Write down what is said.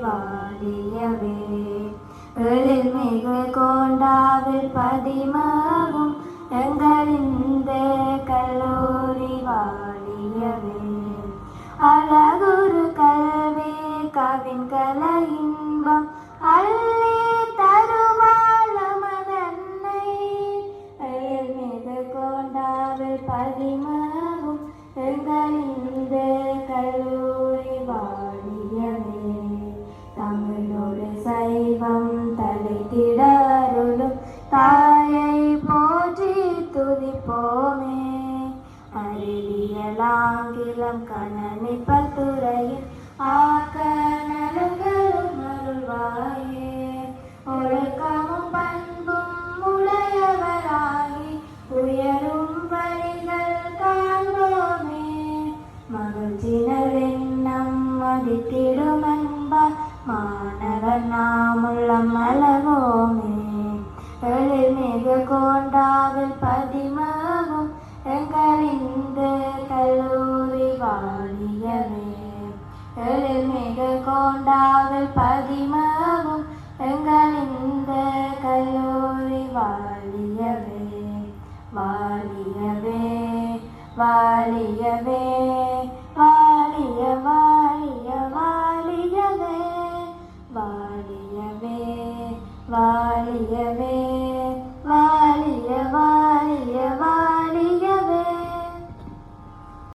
வாழியவே. எழில்மிகு கோண்டாவில் பதிமாவும் எங்களிந்த கல்லூரி வாழியவே. அழகுரு கல்வி கவின் கலை இன்பம் அள்ளி தருவாள் நமதன்னை. எழில்மிகு கோண்டாவில் பதிமாவும் எங்களிந்த கல்லூரி வாழியவே. தமிழோடு சைவம் தலைத்திடருளும் தாயை போற்றி துதிப்போமே. அறிவியலாங்கிலம் கணனிப்பல் துறையில் ஆக்க நலங்களும் அருள்வாயே. ஒழுக்கமும் பண்பும் உடையவராகி உயரும் வழிகள் காண்போமே. மகிழ்ச்சினர் எண்ணம் மதித்திடும் அன்பால் மாணவர் நாமுள்ளம் மலர்வோமே. எழில்மிகு கோண்டாவில் பதிமாவும் எங்களிந்த கல்லூரி வாழியவே. எழில்மிகு கோண்டாவில் பதிமாவும் எங்களிந்த கல்லூரி வாழியவே. வாழியவே வாழியவே வாழிய வாழிய வாழியவே. வாழியவே வாழியவே